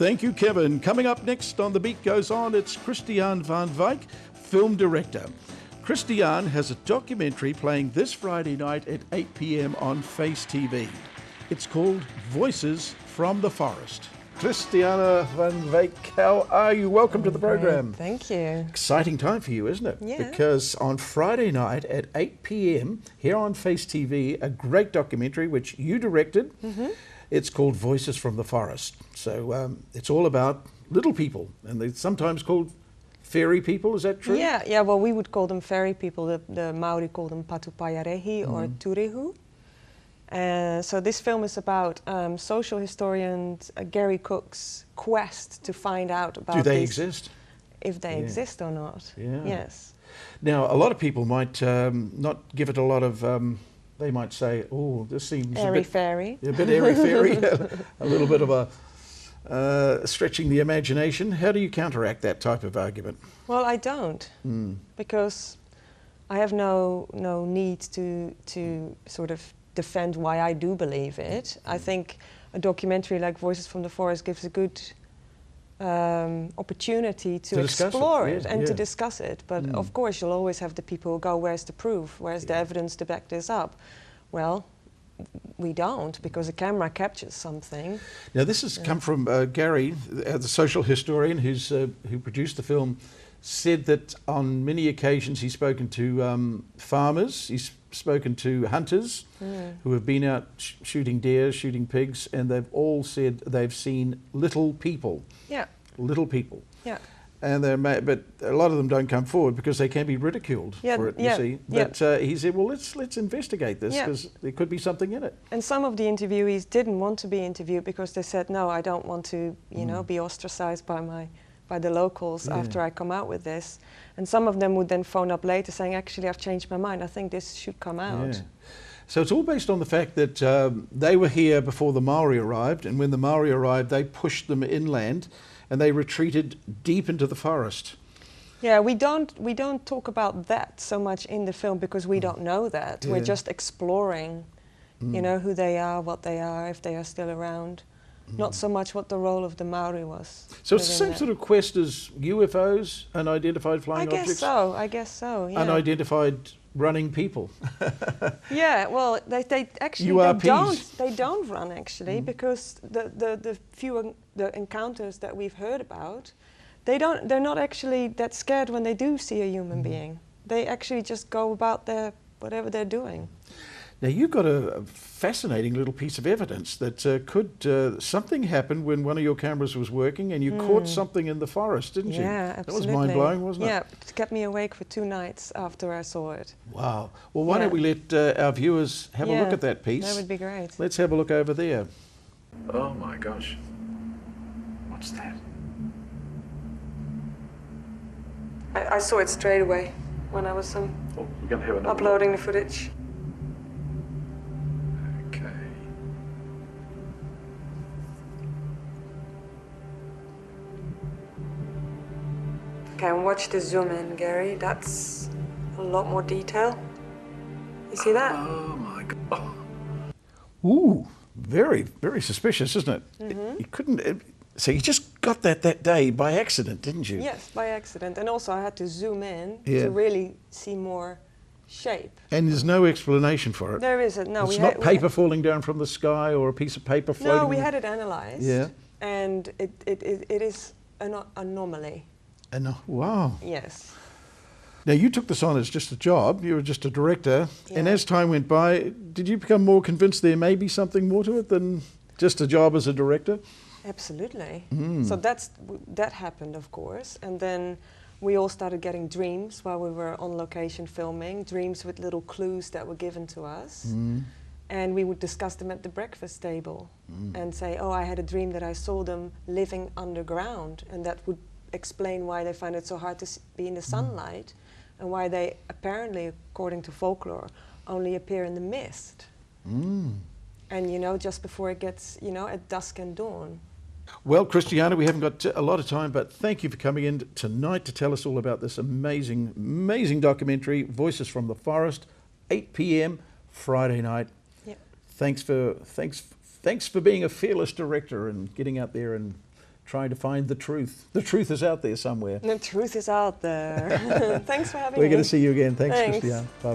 Thank you, Kevin. Coming up next on The Beat Goes On, it's Christianne van Wijk, film director. Christianne has a documentary playing this Friday night at 8 p.m. on Face TV. It's called Voices from the Forest. Christianne van Wijk, how are you? Welcome to the program. Thank you. Exciting time for you, isn't it? Yeah. Because on Friday night at 8 p.m. here on Face TV, a great documentary which you directed. It's called Voices from the Forest. So it's all about little people, and they're sometimes called fairy people. Is that true? Yeah. Well, we would call them fairy people. The Maori call them patupayarehi or turihu. So this film is about social historian Gary Cook's quest to find out about Do they exist? If they exist or not. Yeah. Yes. Now, a lot of people might not give it a lot of, they might say, oh, this seems airy-fairy. A bit airy-fairy, a little bit of a stretching the imagination. How do you counteract that type of argument? Well, I don't, because I have no need to sort of defend why I do believe it. I think a documentary like Voices from the Forest gives a good opportunity to explore it and to discuss it. But of course you'll always have the people who go, where's the proof? Where's the evidence to back this up? Well, we don't, because a camera captures something. Now this has come from Gary, the social historian who produced the film, said that on many occasions he's spoken to farmers, he's spoken to hunters who have been out shooting deer, shooting pigs, and they've all said they've seen little people. Yeah. Little people. Yeah. And but a lot of them don't come forward because they can be ridiculed for it, you see. But he said, well, let's investigate this, because there could be something in it. And some of the interviewees didn't want to be interviewed because they said, no, I don't want to, you know, be ostracized by the locals after I come out with this. And some of them would then phone up later saying, actually, I've changed my mind. I think this should come out. Yeah. So it's all based on the fact that they were here before the Maori arrived, and when the Maori arrived, they pushed them inland and they retreated deep into the forest. Yeah, we don't talk about that so much in the film because we don't know that. We're just exploring, you know, who they are, what they are, if they are still around. Not so much what the role of the Maori was. So it's the same sort of quest as UFOs, unidentified flying objects? I guess so, yeah. Unidentified running people. Yeah, well, they actually they don't run actually, because the few encounters that we've heard about, they're not actually that scared when they do see a human being. They actually just go about whatever they're doing. Now you've got a fascinating little piece of evidence that something happened when one of your cameras was working and you caught something in the forest, didn't you? Yeah, absolutely. That was mind-blowing, wasn't it? Yeah, it kept me awake for 2 nights after I saw it. Wow. Well, why don't we let our viewers have a look at that piece? That would be great. Let's have a look over there. Oh my gosh. What's that? I saw it straight away when I was uploading the footage. Okay, and watch the zoom in, Gary. That's a lot more detail. You see that? Oh my God. Ooh, very, very suspicious, isn't it? You couldn't. So you just got that day by accident, didn't you? Yes, by accident. And also I had to zoom in to really see more shape. And there's no explanation for it. There isn't, no. It's not paper falling down from the sky or a piece of paper floating. No, we had it analysed. Yeah. And it is an anomaly. Wow. Yes. Now you took this on as just a job, you were just a director, and as time went by, did you become more convinced there may be something more to it than just a job as a director? Absolutely. So that happened, of course, and then we all started getting dreams while we were on location filming, dreams with little clues that were given to us. And we would discuss them at the breakfast table and say, oh, I had a dream that I saw them living underground, and that would explain why they find it so hard to be in the sunlight and why they apparently, according to folklore, only appear in the mist. And, you know, just before it gets, you know, at dusk and dawn. Well, Christianne, we haven't got a lot of time, but thank you for coming in tonight to tell us all about this amazing, amazing documentary, Voices from the Forest, 8 p.m. Friday night. Thanks for being a fearless director and getting out there and trying to find the truth. The truth is out there somewhere. The truth is out there. Thanks for having me. We're going to see you again. Thanks. Thanks. Christianne. Bye.